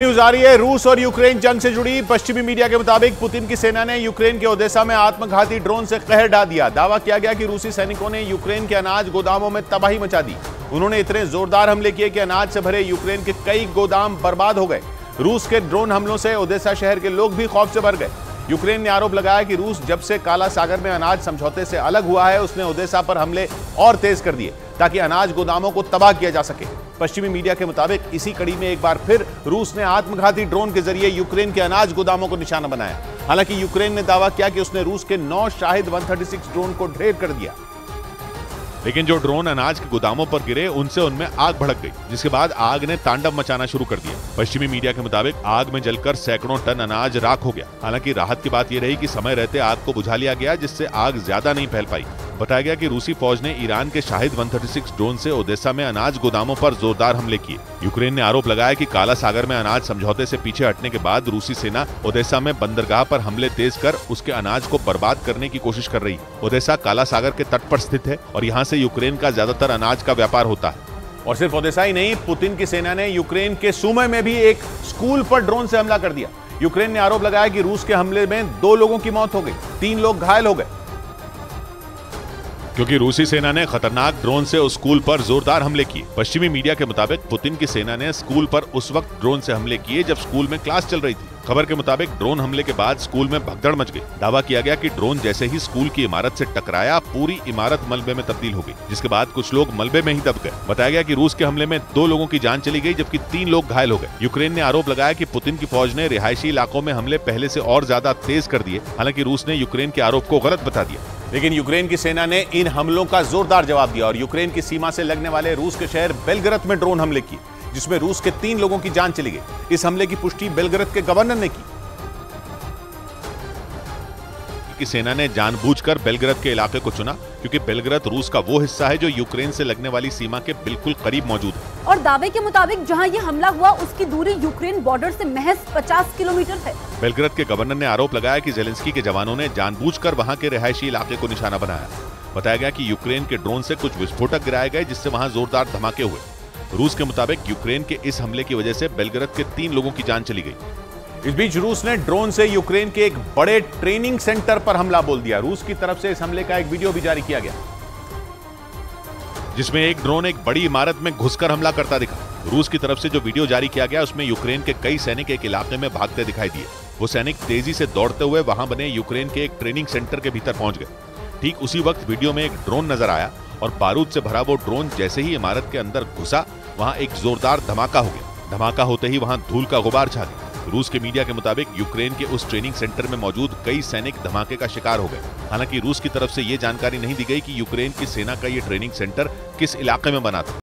News आ रही है रूस और यूक्रेन जंग से जुड़ी। पश्चिमी मीडिया के मुताबिक पुतिन की सेना ने यूक्रेन के ओदेसा में आत्मघाती ड्रोन से कहर ढा दिया। दावा किया गया कि रूसी सैनिकों ने यूक्रेन के अनाज गोदामों में तबाही मचा दी। उन्होंने इतने जोरदार हमले किए कि अनाज से भरे यूक्रेन के कई गोदाम बर्बाद हो गए। रूस के ड्रोन हमलों से ओदेसा शहर के लोग भी खौफ से भर गए। यूक्रेन ने आरोप लगाया कि रूस जब से काला सागर में अनाज समझौते से अलग हुआ है, उसने ओदेसा पर हमले और तेज कर दिए ताकि अनाज गोदामों को तबाह किया जा सके। पश्चिमी मीडिया के मुताबिक इसी कड़ी में एक बार फिर रूस ने आत्मघाती ड्रोन के जरिए यूक्रेन के अनाज गोदामों को निशाना बनाया। हालांकि यूक्रेन ने दावा किया कि उसने रूस के 9 शाहिद 136 ड्रोन को ढेर कर दिया, लेकिन जो ड्रोन अनाज के गोदामों पर गिरे उनसे उनमें आग भड़क गई, जिसके बाद आग ने तांडव मचाना शुरू कर दिया। पश्चिमी मीडिया के मुताबिक आग में जलकर सैकड़ों टन अनाज राख हो गया। हालांकि राहत की बात यह रही कि समय रहते आग को बुझा लिया गया, जिससे आग ज्यादा नहीं फैल पाई। बताया गया कि रूसी फौज ने ईरान के शाहिद 136 ड्रोन से ओदेसा में अनाज गोदामों पर जोरदार हमले किए। यूक्रेन ने आरोप लगाया कि काला सागर में अनाज समझौते से पीछे हटने के बाद रूसी सेना ओदेसा में बंदरगाह पर हमले तेज कर उसके अनाज को बर्बाद करने की कोशिश कर रही है। ओदेसा काला सागर के तट पर स्थित है और यहाँ से यूक्रेन का ज्यादातर अनाज का व्यापार होता है। और सिर्फ ओदेसा ही नहीं, पुतिन की सेना ने यूक्रेन के सुमी में भी एक स्कूल पर ड्रोन से हमला कर दिया। यूक्रेन ने आरोप लगाया कि रूस के हमले में 2 लोगों की मौत हो गई, 3 लोग घायल हो गए, क्योंकि रूसी सेना ने खतरनाक ड्रोन से उस स्कूल पर जोरदार हमले किए। पश्चिमी मीडिया के मुताबिक पुतिन की सेना ने स्कूल पर उस वक्त ड्रोन से हमले किए जब स्कूल में क्लास चल रही थी। खबर के मुताबिक ड्रोन हमले के बाद स्कूल में भगदड़ मच गई। दावा किया गया कि ड्रोन जैसे ही स्कूल की इमारत से टकराया, पूरी इमारत मलबे में तब्दील हो गई, जिसके बाद कुछ लोग मलबे में ही दब गए। बताया गया कि रूस के हमले में 2 लोगों की जान चली गई, जबकि 3 लोग घायल हो गए। यूक्रेन ने आरोप लगाया कि पुतिन की फौज ने रिहायशी इलाकों में हमले पहले से और ज्यादा तेज कर दिए। हालांकि रूस ने यूक्रेन के आरोप को गलत बता दिया, लेकिन यूक्रेन की सेना ने इन हमलों का जोरदार जवाब दिया और यूक्रेन की सीमा से लगने वाले रूस के शहर बेलग्रद में ड्रोन हमले किए, जिसमें रूस के 3 लोगों की जान चली गई। इस हमले की पुष्टि बेलग्रद के गवर्नर ने की। सेना ने जानबूझकर बेलग्रद के इलाके को चुना क्योंकि बेलग्रद रूस का वो हिस्सा है जो यूक्रेन से लगने वाली सीमा के बिल्कुल करीब मौजूद है। और दावे के मुताबिक जहां ये हमला हुआ उसकी दूरी यूक्रेन बॉर्डर से महज 50 किलोमीटर है। बेलग्रद के गवर्नर ने आरोप लगाया कि जेलेंस्की के जवानों ने जानबूझकर वहां के रिहायशी इलाके को निशाना बनाया। बताया गया कि यूक्रेन के ड्रोन से कुछ विस्फोटक गिराए गए, जिससे वहां जोरदार धमाके हुए। रूस के मुताबिक यूक्रेन के इस हमले की वजह से बेलग्रद के 3 लोगों की जान चली गई। इस बीच रूस ने ड्रोन से यूक्रेन के एक बड़े ट्रेनिंग सेंटर पर हमला बोल दिया। रूस की तरफ से इस हमले का एक वीडियो भी जारी किया गया, जिसमें एक ड्रोन एक बड़ी इमारत में घुसकर हमला करता दिखा। रूस की तरफ से जो वीडियो जारी किया गया उसमें यूक्रेन के कई सैनिक एक इलाके में भागते दिखाई दिए। वो सैनिक तेजी से दौड़ते हुए वहां बने यूक्रेन के एक ट्रेनिंग सेंटर के भीतर पहुंच गए। ठीक उसी वक्त वीडियो में एक ड्रोन नजर आया और बारूद से भरा वो ड्रोन जैसे ही इमारत के अंदर घुसा, वहां एक जोरदार धमाका हो गया। धमाका होते ही वहां धूल का गुबार छा गया। रूस के मीडिया के मुताबिक यूक्रेन के उस ट्रेनिंग सेंटर में मौजूद कई सैनिक धमाके का शिकार हो गए। हालांकि रूस की तरफ से ये जानकारी नहीं दी गई कि यूक्रेन की सेना का ये ट्रेनिंग सेंटर किस इलाके में बना था।